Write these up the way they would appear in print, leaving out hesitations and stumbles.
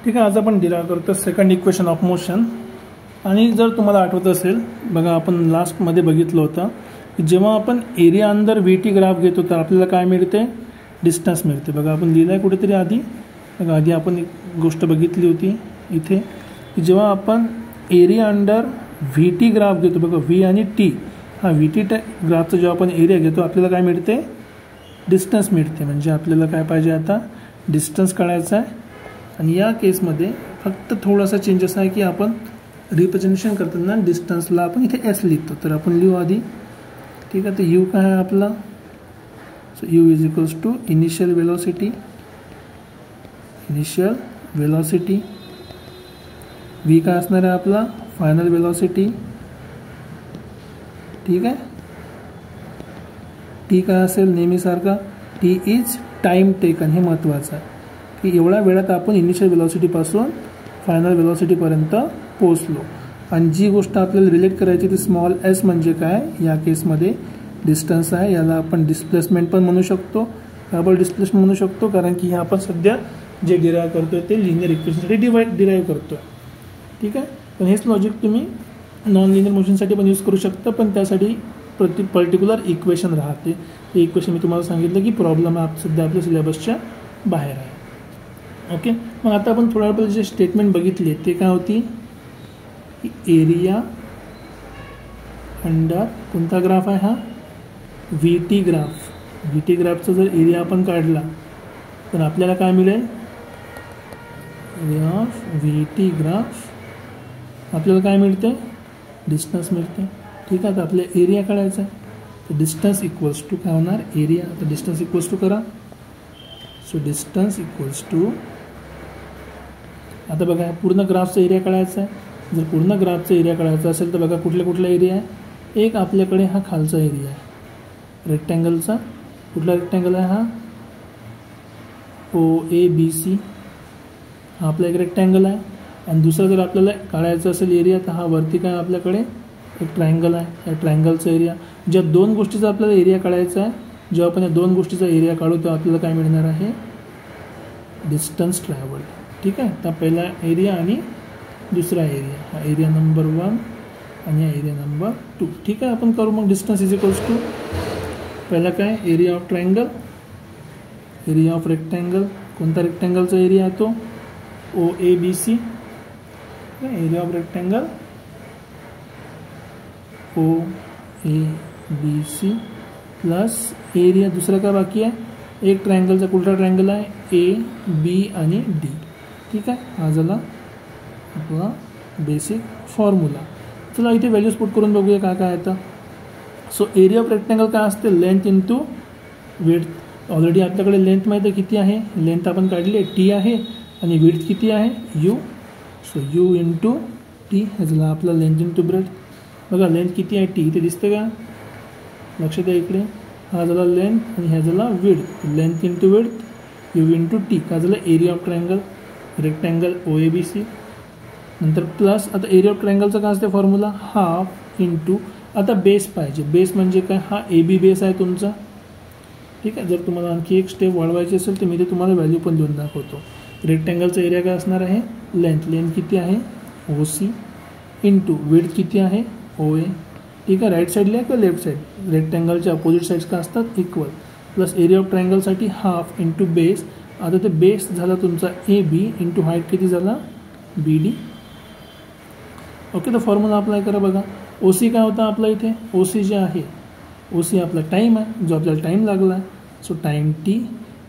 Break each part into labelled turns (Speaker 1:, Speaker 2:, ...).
Speaker 1: ठीक आहे, आज आपण डिराइव करतो सेकंड इक्वेशन ऑफ मोशन. आणि जर तुम्हाला आठवत असेल बघा, आपण लास्टमध्ये बघितलं होतं की जेव्हा आपण एरिया अंदर VT ग्राफ घेतो तर आपल्याला काय मिळते, डिस्टन्स मिळते. बघा आपण लिहिलं आहे कुठेतरी आधी. बघा आधी आपण एक गोष्ट बघितली होती इथे की जेव्हा आपण एरिया अंडर VT ग्राफ घेतो, बघा V आणि T, हा VT ग्राफचा जेव्हा आपण एरिया घेतो आपल्याला काय मिळते, डिस्टन्स मिळते. म्हणजे आपल्याला काय पाहिजे, आता डिस्टन्स काढायचा आहे. आणि या केसमध्ये फक्त थोडासा चेंजेस आहे की आपण रिप्रेझेंटेशन करताना डिस्टन्सला आपण इथे S लिहितो. तर आपण लिहू आधी. ठीक आहे, तर U काय आहे आपला, so U is equals to initial velocity, V काय असणार आहे आपला, फायनल वेलोसिटी. ठीक आहे, T काय असेल नेहमीसारखा, T इज टाइम टेकन. हे महत्त्वाचं आहे की एवढ्या वेळात आपण इनिशियल वेलोसिटीपासून फायनल वेलोसिटीपर्यंत पोहोचलो. आणि जी गोष्ट आपल्याला रिलेट करायची ती स्मॉल s म्हणजे काय, या केसमध्ये डिस्टन्स आहे. याला आपण डिस्प्लेसमेंट पण म्हणू शकतो, आपण डिस्प्लेसमेंट म्हणू शकतो कारण की हे आपण सध्या जे डिराइव करतोय ते लिनियर इक्वेशनसाठी डिराइव करतोय. ठीक आहे, पण हेच लॉजिक तुम्ही नॉन लिनियर मोशनसाठी पण यूज करू शकता, पण त्यासाठी पर्टिक्युलर इक्वेशन राहते. ते इक्वेशन मी तुम्हाला सांगितलं की प्रॉब्लेम सध्या आपल्या सिलेबसच्या बाहेर आहे. ओके, मग आता आपण थोड्या वेळ जे स्टेटमेंट बघितली ते काय होती, एरिया अंडर कोणता ग्राफ आहे, हा VT ग्राफ. VT ग्राफचा जर एरिया आपण काढला तर आपल्याला काय मिळेल, एरिया ऑफ VT ग्राफ आपल्याला काय मिळते, डिस्टन्स मिळते. ठीक आहे, तर आपल्याला एरिया काढायचा आहे. तर डिस्टन्स इक्वल्स टू काय होणार, एरिया. तर डिस्टन्स इक्वल्स टू करा. सो डिस्टन्स इक्वल्स टू, आता बघा पूर्ण ग्राफचा एरिया काढायचा आहे. जर पूर्ण ग्राफचा एरिया काढायचा असेल तर बघा कुठला एरिया आहे. एक आपल्याकडे हा खालचा एरिया आहे रेक्टँगलचा. कुठला रेक्टँगल आहे, हा OABC. हा आपला एक रेक्टँगल आहे. आणि दुसरा जर आपल्याला काढायचा असेल एरिया तर हा वरती काय आपल्याकडे एक ट्रायंगल आहे. या ट्रायंगलचा एरिया, ज्या दोन गोष्टीचा आपल्याला एरिया काढायचा आहे, जेव्हा आपण या दोन गोष्टीचा एरिया काढू तेव्हा आपल्याला काय मिळणार आहे, डिस्टन्स ट्रॅव्हल्ड. ठीक आहे, तर पहिला एरिया आणि दुसरा एरिया, हा एरिया नंबर 1 आणि हा एरिया नंबर 2. ठीक आहे, आपण करू मग. डिस्टन्स इज इक्वल्स टू पहिला काय, area of triangle, area of rectangle. कोणता रेक्टँगलचा एरिया आहे तो, OABC. Area of rectangle OABC plus area दुसरा काय बाकी आहे, एक ट्रायंगलचा कुठला ट्रायंगल आहे, AB आणि D. ठीक आहे, हा झाला आपला बेसिक फॉर्म्युला. चला इथे व्हॅल्यूज पुट करून बघूया काय काय येतं. सो एरिया ऑफ रेक्टँगल काय असते, लेंथ इंटू विड्थ. ऑलरेडी आपल्याकडे लेंथ माहिती आहे किती आहे, लेंथ आपण काढली आहे T आहे. आणि विड्थ किती आहे, U. So U into T, हे झाला आपला लेंथ इंटू ब्रेथ. बघा लेंथ किती आहे T, इथे दिसते का, लक्ष द्या इकडे. हा झाला लेंथ आणि हा झाला width. Length into width, U into T. काय झालं, area of triangle rectangle OABC. नंतर प्लस आता एरिया ऑफ ट्रायंगलचा काय असते फॉर्म्युला, हाफ इंटू, आता बेस पाहिजे. बेस म्हणजे काय, हा AB बेस आहे तुमचा. ठीक आहे, जर तुम्हाला आणखी एक स्टेप वाढवायची असेल तर मी ते तुम्हाला व्हॅल्यू पण देऊन दाखवतो. रेक्टँगलचा एरिया काय असणार आहे, लेंथ किती आहे OC इंटू विड्थ किती आहे OA. ठीक आहे, राईट साईडला किंवा लेफ्ट साईड, रेक्टँगलच्या अपोजिट साईड्स का असतात इक्वल. प्लस एरिया ऑफ ट्रायंगलसाठी हाफ इंटू बेस. आता ते बेस झाला तुमचा AB इंटू हाईट किती झाला BD. ओके, तर फॉर्म्युला अप्लाय करा. बघा OC काय होता आपला इथे, OC जे आहे, OC आपला टाईम आहे, जो आपल्याला टाईम लागला आहे. So time T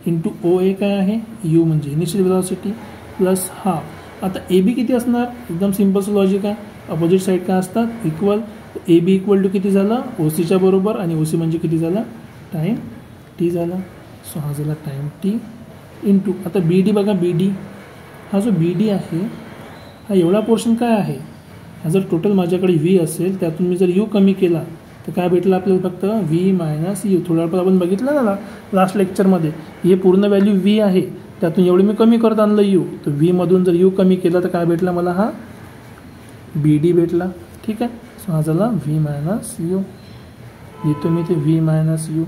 Speaker 1: into OA काय आहे, U म्हणजे इनिशियल वेलॉसिटी प्लस हाफ. आता AB किती असणार, एकदम सिम्पल लॉजिक आहे, अपोजिट साईड काय असतात इक्वल. AB इक्वल टू किती झाला, OCच्या बरोबर, आणि OC म्हणजे किती झाला, टाईम T झाला. सो हा झाला टाईम T इंटू, आता BD बघा, BD हा जो BD आहे हा एवढा पोर्शन काय आहे, हा जर टोटल माझ्याकडे V असेल त्यातून मी जर U कमी केला तर काय भेटलं आपल्याला, फक्त V मायनस U. थोड्या वेळ आपण बघितलं ना लास्ट लेक्चरमध्ये, हे पूर्ण व्हॅल्यू V आहे, त्यातून एवढं मी कमी करत आणलं U. तर V मधून जर U कमी केला तर काय भेटला मला, हा BD भेटला. ठीक आहे, सो हा झाला V मायनस U. लिहितो मी ते V मायनस U.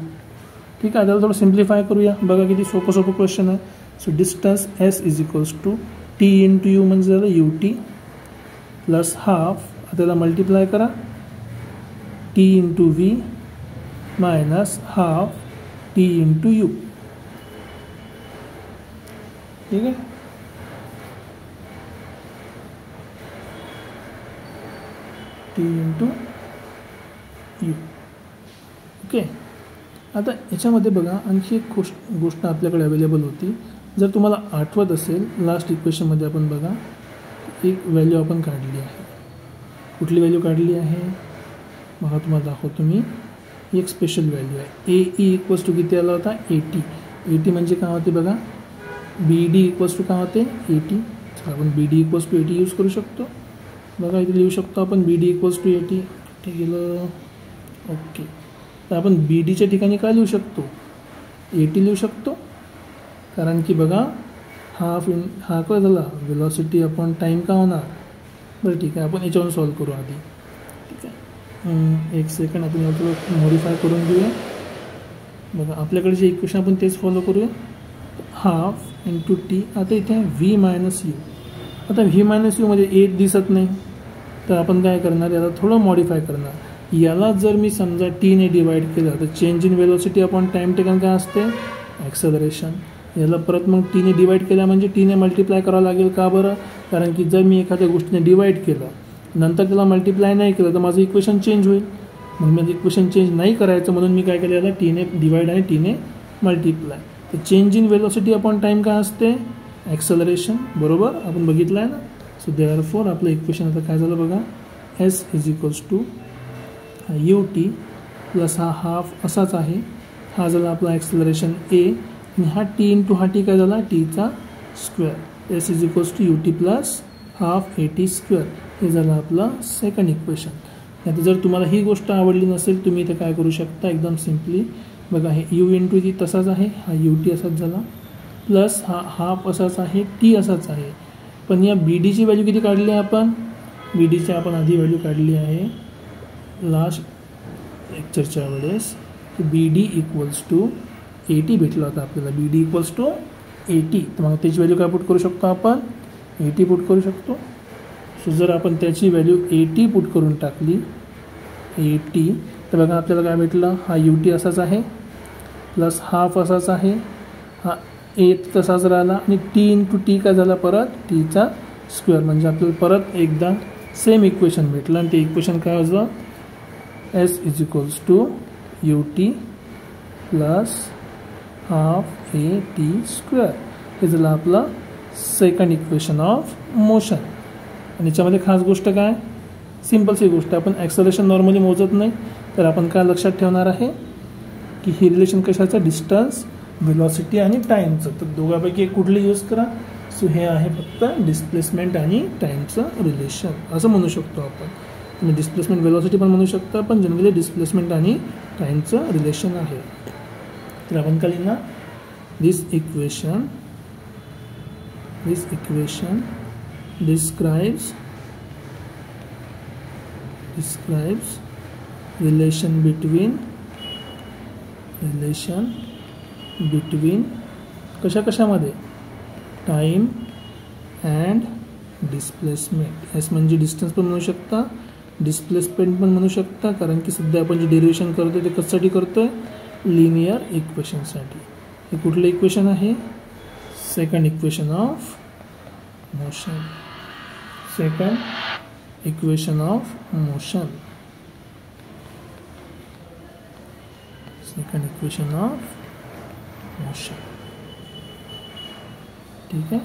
Speaker 1: ठीक आहे, त्याला थोडं सिम्प्लिफाय करूया. बघा किती सोपं क्वेश्चन आहे. So distance S is equals to t into u म्हणजे झालं यू टी प्लस हाफ, त्याला मल्टिप्लाय करा, t into v minus half t into u. ठीक आहे. T into u. ओके. आता याच्यामध्ये बघा आणखी एक गोष्ट आपल्याकडे अवेलेबल होती. जर तुम्हाला आठवत असेल लास्ट इक्वेशनमध्ये आपण बघा एक व्हॅल्यू आपण काढली आहे. कुठली व्हॅल्यू काढली आहे बघा, तुम्हाला दाखवतो मी. एक स्पेशल व्हॅल्यू आहे. ए ई इक्वल्स टू किती आला होता 80. 80 म्हणजे काय होते बघा, बी डी इक्वल्स टू काय होते 80. आपण बी डी इक्वल्स टू 80 यूज करू शकतो. बघा इथे लिहू शकतो आपण बी डी इक्वल्स टू 80. कुठे गेलं, ओके. तर आपण बी डीच्या ठिकाणी काय लिहू शकतो 80 लिहू शकतो, कारण की बघा हा काय झाला वेलॉसिटी अपॉन टाईम का होणार. बरं ठीक आहे, आपण याच्यावरून सॉल्व करू आधी. ठीक आहे, एक सेकंड आपण याचं मॉडिफाय करून घेऊया. बघा आपल्याकडे जे इक्वेशन आपण तेच फॉलो करूया. Half into T. आता इथे व्ही मायनस यू. आता व्ही मायनस यूमध्ये 8 दिसत नाही, तर आपण काय करणार याला थोडं मॉडिफाय करणार. याला जर मी समजा टीने डिवाइड केलं तर change in velocity upon time taken काय असते ॲक्सेलरेशन. याला परत मग टीने डिवाइड केला म्हणजे टीने मल्टिप्लाय करावं लागेल. का बरं, कारण की जर मी एखाद्या गोष्टीने डिवाइड केलं नंतर त्याला मल्टिप्लाय नाही केलं तर माझं इक्वेशन चेंज होईल. मग माझं इक्वेशन चेंज नाही करायचं म्हणून मी काय केलं याला टीने डिवाइड आणि टीने मल्टिप्लाय. तर change in velocity upon time काय असते ॲक्सेलरेशन. बरोबर आपण बघितलं आहे ना. सो देअरफॉर आपलं इक्वेशन आता काय झालं बघा, S is equals to u t plus हा हाफ असाच आहे. हा झाला आपला ॲक्सेलरेशन ए आणि हा टी इंटू हा टी काय झाला टीचा square. S is equals to u t plus half a t square. हे झालं आपलं सेकंड इक्वेशन. आता जर तुम्हाला ही गोष्ट आवडली नसेल तुम्ही इथे काय करू शकता, एकदम सिम्पली बघा हे यू इंटू टी तसाच आहे, हा यू टी असाच झाला प्लस हा हाफ असाच आहे, टी असाच आहे. पण या बी डीची व्हॅल्यू किती काढली आहे आपण, बी डीची आपण आधी व्हॅल्यू काढली आहे लास्ट लेक्चरच्या वेळेस की बी डी इक्वल्स टू 80 भेटला होता आपल्याला. बी डी इक्वल्स टू 80. तर मग त्याची व्हॅल्यू काय पुट करू शकतो आपण 80 पुट करू शकतो. सो जर आपण त्याची व्हॅल्यू 80 पुट करून टाकली 80 तर बघा आपल्याला काय भेटलं, हा यू टी असाच आहे प्लस हाफ असाच आहे, हा ए तसाच राहिला आणि टी इंटू टी काय झाला परत टीचा स्क्वेअर. म्हणजे आपल्याला परत एकदा सेम इक्वेशन भेटलं आणि ते इक्वेशन काय होतं S is equals to u t plus half a t square. हे झालं आपलं सेकंड इक्वेशन ऑफ मोशन. आणि याच्यामध्ये खास गोष्ट काय, सिम्पलची गोष्ट, आपण ॲक्सेलरेशन नॉर्मली मोजत नाही तर आपण काय लक्षात ठेवणार आहे की ही रिलेशन कशाचं डिस्टन्स वेलॉसिटी आणि टाईमचं. तर दोघांपैकी एक कुठले यूज करा. सो हे आहे फक्त डिस्प्लेसमेंट आणि टाईमचं रिलेशन असं म्हणू शकतो आपण. तुम्ही डिस्प्लेसमेंट वेलॉसिटी पण म्हणू शकता, पण जनरली डिस्प्लेसमेंट आणि टाईमचं रिलेशन आहे. तर आपण काय लिहिणार, दिस इक्वेशन describes relation between कशामध्ये टाईम अँड डिस्प्लेसमेंट. एस म्हणजे डिस्टन्स पण म्हणू शकता, डिस्प्लेसमेंट पण म्हणू शकता, कारण की सध्या आपण जे डेरिव्हेशन करतो ते कशासाठी करतोय लिनियर इक्वेशनसाठी. हे कुठलं इक्वेशन आहे second equation of motion. Second equation of motion. Second equation of motion. ठीक है.